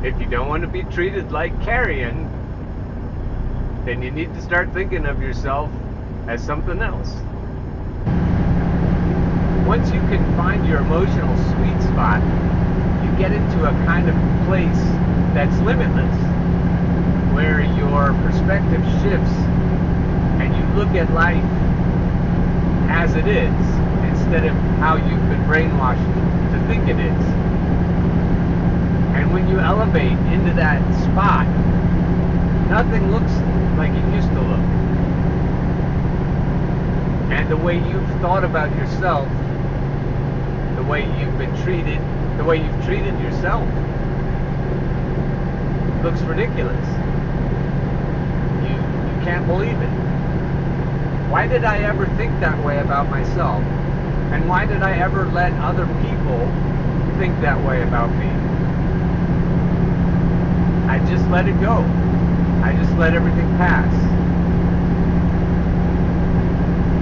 If you don't want to be treated like carrion, then you need to start thinking of yourself as something else. Once you can find your emotional sweet spot, you get into a kind of place that's limitless, where your perspective shifts and you look at life as it is instead of how you've been brainwashed to think it is. And when you elevate into that spot, nothing looks like it used to look. And the way you've thought about yourself, the way you've been treated, the way you've treated yourself, looks ridiculous. You can't believe it. Why did I ever think that way about myself? And why did I ever let other people think that way about me? I just let it go. I just let everything pass.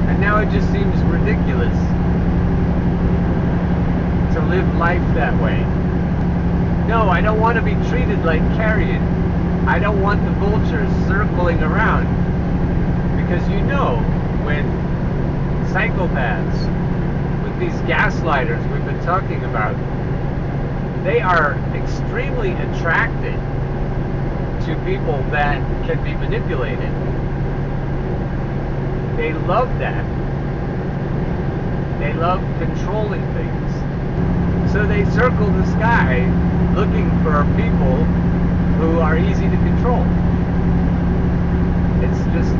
And now it just seems ridiculous to live life that way. No, I don't want to be treated like carrion. I don't want the vultures circling around. Because you know, with psychopaths, with these gaslighters we've been talking about, they are extremely attracted to people that can be manipulated. They love that. They love controlling things. So they circle the sky looking for people who are easy to control. It's just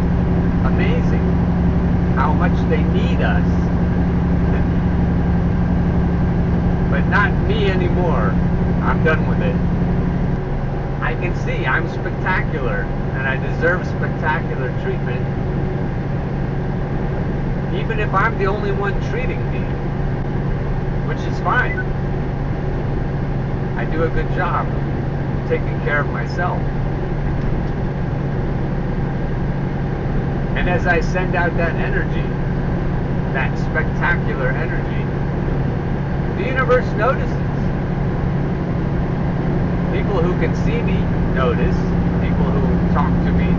amazing how much they need us. But not me anymore. I'm done with it. I can see I'm spectacular and I deserve spectacular treatment, even if I'm the only one treating me, which is fine. I do a good job taking care of myself. And as I send out that energy, that spectacular energy, the universe notices. People who can see me notice, people who talk to me.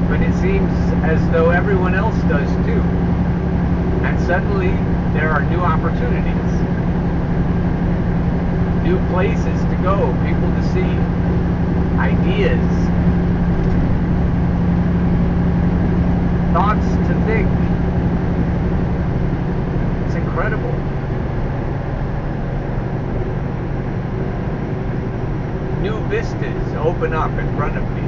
But it seems as though everyone else does too. And suddenly there are new opportunities, new places to go, people to see, ideas, thoughts to think. It's incredible. New vistas open up in front of me.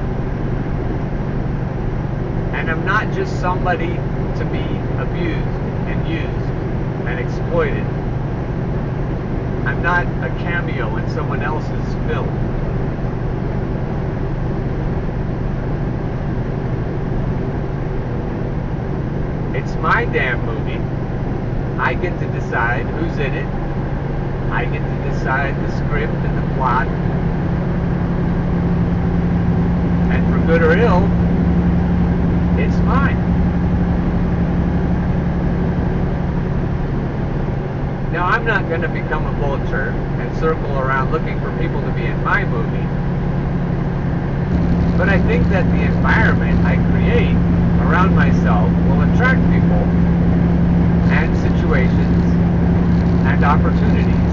And I'm not just somebody to be abused and used and exploited. I'm not a cameo in someone else's film. It's my damn movie. I get to decide who's in it. I get to decide the script and the plot. And for good or ill, it's mine. Now, I'm not going to become a vulture and circle around looking for people to be in my movie. But I think that the environment I create around myself will attract people and situations and opportunities.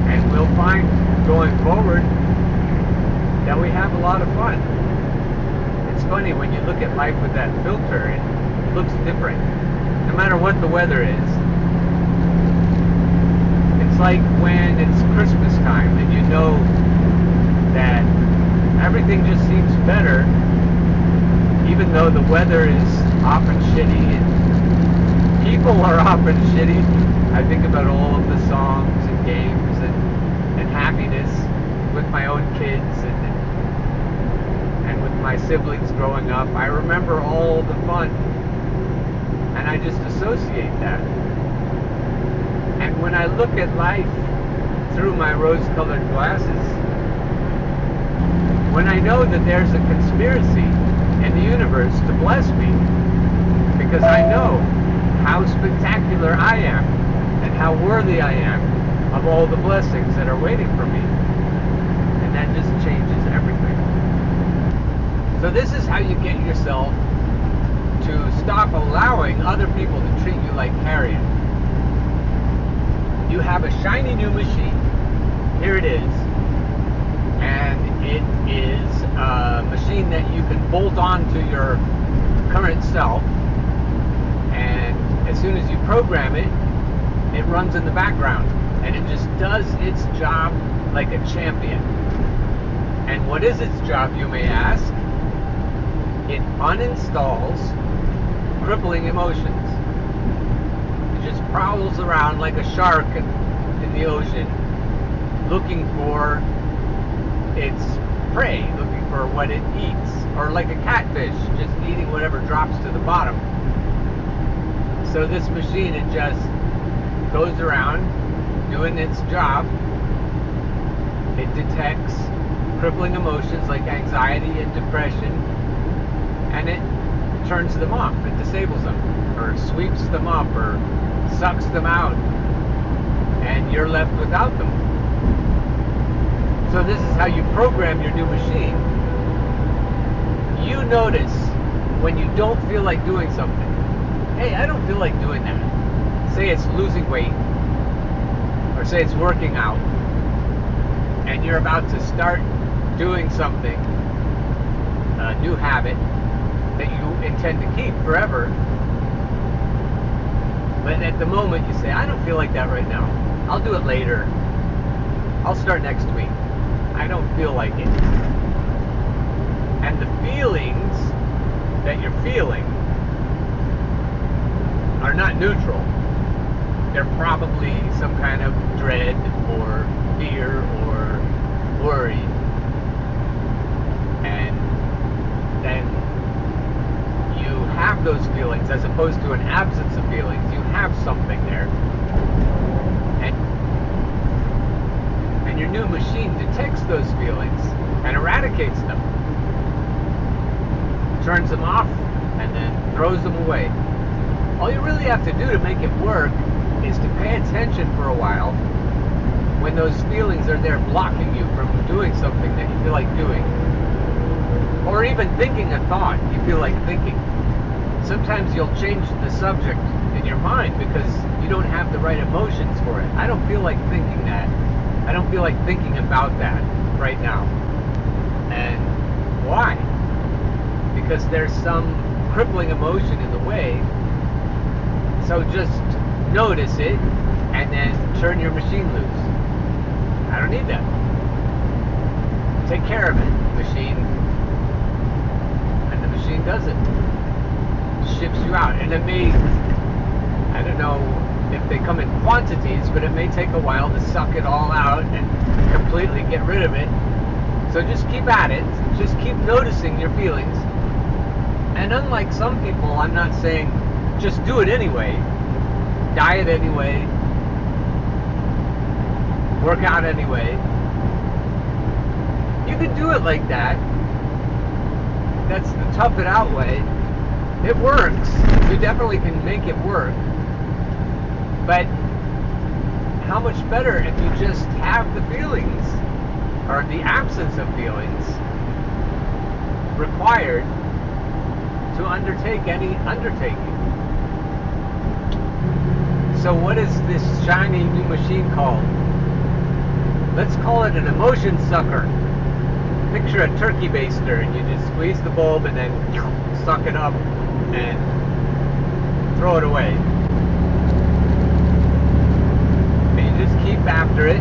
And we'll find going forward that we have a lot of fun. It's funny when you look at life with that filter, it looks different, no matter what the weather is. It's like when it's Christmas time and you know that everything just seems better, even though the weather is often shitty and people are often shitty. I think about all of the songs and games and happiness with my own kids and with my siblings growing up. I remember all the fun, and I just associate that. And when I look at life through my rose-colored glasses, when I know that there's a conspiracy in the universe to bless me, because I know how spectacular I am and how worthy I am of all the blessings that are waiting for me. And that just changes everything. So this is how you get yourself to stop allowing other people to treat you like carrion. You have a shiny new machine. Here it is. And it is a machine that you can bolt on to your current self. And as soon as you program it, it runs in the background. And it just does its job like a champion. And what is its job, you may ask? It uninstalls crippling emotions. It just prowls around like a shark in the ocean, looking for its prey, looking for what it eats, or like a catfish, just eating whatever drops to the bottom. So this machine, it just goes around doing its job. It detects crippling emotions like anxiety and depression, and it turns them off. It disables them, or sweeps them up, or sucks them out, and you're left without them. So this is how you program your new machine. You notice when you don't feel like doing something. Hey, I don't feel like doing that. Say it's losing weight, or say it's working out, and you're about to start doing something, a new habit that you intend to keep forever. But at the moment you say, I don't feel like that right now. I'll do it later. I'll start next week. I don't feel like it. And the feelings that you're feeling are not neutral. They're probably some kind of dread or fear or worry. And then you have those feelings as opposed to an absence of feelings. You have something there. And your new machine detects those feelings and eradicates them. Turns them off and then throws them away. All you really have to do to make it work is to pay attention for a while when those feelings are there blocking you from doing something that you feel like doing. Or even thinking a thought you feel like thinking. Sometimes you'll change the subject in your mind because you don't have the right emotions for it. I don't feel like thinking that. I don't feel like thinking about that right now. And why? Because there's some crippling emotion in the way. So just notice it and then turn your machine loose. I don't need that. Take care of it, machine. And the machine does it. Ships you out. And it may, I don't know if they come in quantities, but it may take a while to suck it all out and completely get rid of it. So just keep at it. Just keep noticing your feelings. And unlike some people, I'm not saying just do it anyway. Diet anyway. Work out anyway. You can do it like that. That's the tough it out way. It works. You definitely can make it work. But how much better if you just have the feelings, or the absence of feelings, required to undertake any undertaking. So what is this shiny new machine called? Let's call it an emotion sucker. Picture a turkey baster, and you just squeeze the bulb and then suck it up and throw it away. And you just keep after it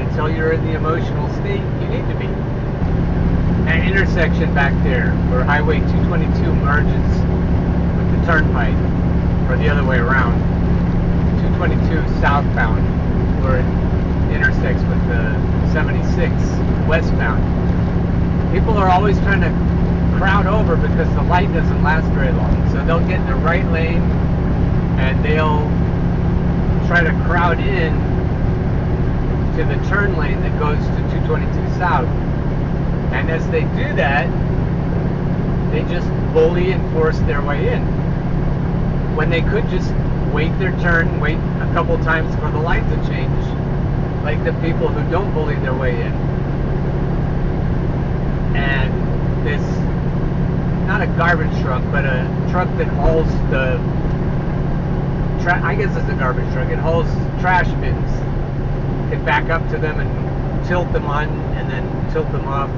until you're in the emotional state you need to be. That intersection back there where Highway 222 merges with the turnpike, or the other way around, 222 southbound, where it intersects with the 76 westbound. People are always trying to crowd over because the light doesn't last very long. So they'll get in the right lane and they'll try to crowd in to the turn lane that goes to 222 south. And as they do that, they just bully and force their way in. When they could just wait their turn, wait a couple times for the light to change, like the people who don't bully their way in. And this, not a garbage truck, but a truck that hauls the, I guess it's a garbage truck, it hauls trash bins, could back up to them and tilt them on and then tilt them off.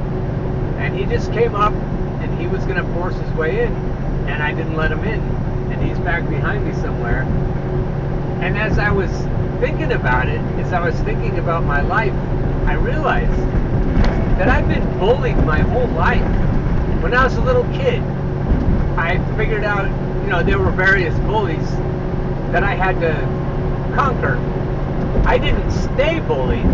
And he just came up and he was going to force his way in, and I didn't let him in, and he's back behind me somewhere. And as I was thinking about it, as I was thinking about my life, I realized that I've been bullied my whole life. When I was a little kid, I figured out, there were various bullies that I had to conquer. I didn't stay bullied.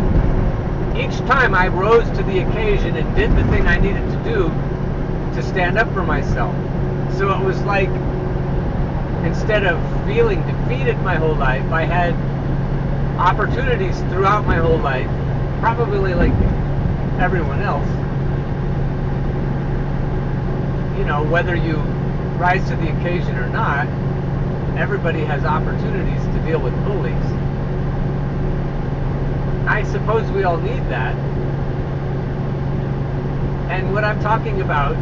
Each time I rose to the occasion and did the thing I needed to do to stand up for myself. So it was like, instead of feeling defeated my whole life, I had opportunities throughout my whole life, probably like everyone else. Whether you rise to the occasion or not, everybody has opportunities to deal with bullies. I suppose we all need that. And what I'm talking about,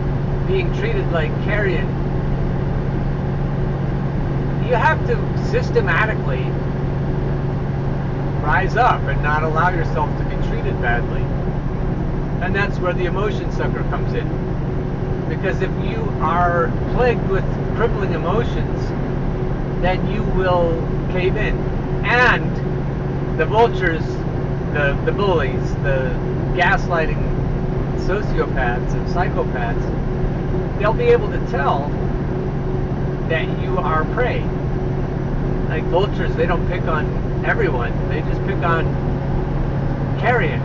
being treated like carrion, you have to systematically rise up and not allow yourself to be treated badly. And that's where the emotion sucker comes in. Because if you are plagued with crippling emotions, then you will cave in. And the vultures, the bullies, the gaslighting sociopaths and psychopaths, they'll be able to tell that you are prey. Like vultures, they don't pick on everyone, they just pick on carrion.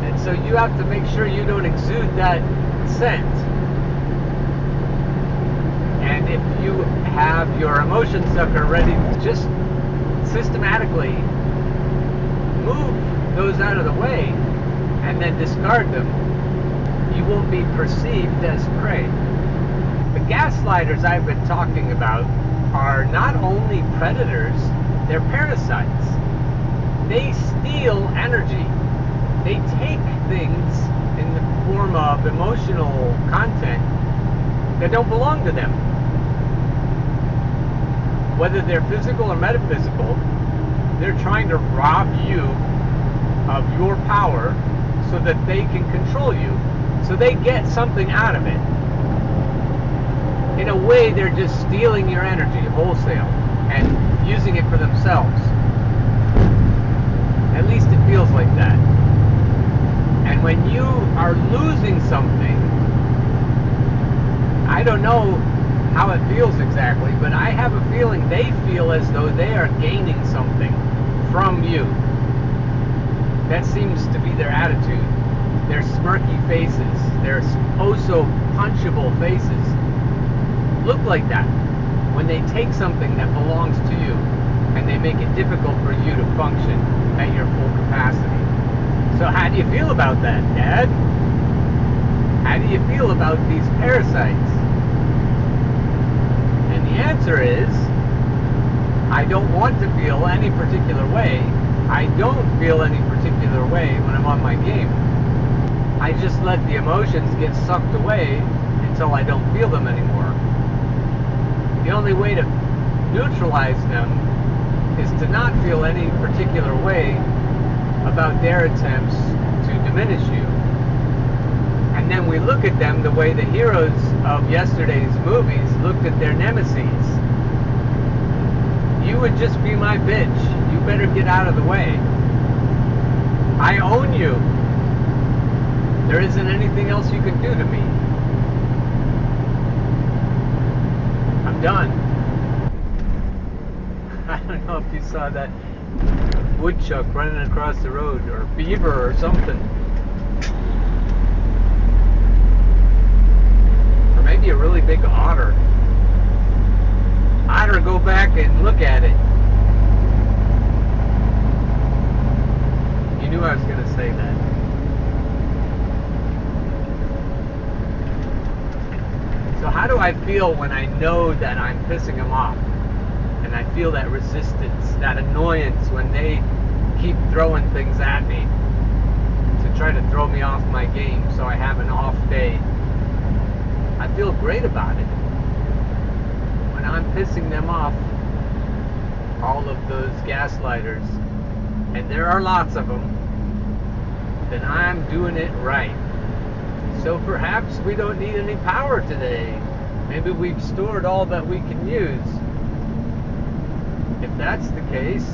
And so you have to make sure you don't exude that scent. And if you have your emotion sucker ready to just systematically move those out of the way and then discard them, you won't be perceived as prey. The gaslighters I've been talking about are not only predators, they're parasites. They steal energy. They take things in the form of emotional content that don't belong to them. Whether they're physical or metaphysical, they're trying to rob you of your power so that they can control you. So they get something out of it. In a way, they're just stealing your energy wholesale and using it for themselves. At least it feels like that. And when you are losing something, I don't know how it feels exactly, but I have a feeling they feel as though they are gaining something from you. That seems to be their attitude. Their smirky faces, their oh-so-punchable faces look like that when they take something that belongs to you and they make it difficult for you to function at your full capacity. So how do you feel about that, Dad? How do you feel about these parasites? And the answer is, I don't want to feel any particular way. I don't feel any particular way when I'm on my game. I just let the emotions get sucked away until I don't feel them anymore. The only way to neutralize them is to not feel any particular way about their attempts to diminish you. And then we look at them the way the heroes of yesterday's movies looked at their nemesis. You would just be my bitch. You better get out of the way. I own you. There isn't anything else you can do to me. I'm done. I don't know if you saw that woodchuck running across the road, or beaver or something. Or maybe a really big otter. Otter, go back and look at it. You knew I was going to say that. So how do I feel when I know that I'm pissing them off? And I feel that resistance, that annoyance when they keep throwing things at me to try to throw me off my game so I have an off day. I feel great about it. When I'm pissing them off, all of those gaslighters, and there are lots of them, then I'm doing it right. So perhaps we don't need any power today. Maybe we've stored all that we can use. If that's the case,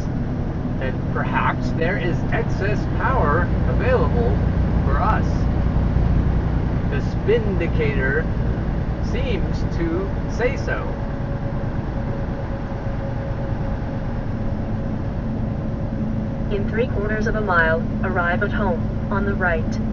then perhaps there is excess power available for us. The spindicator seems to say so. In 3/4 of a mile, arrive at home, on the right.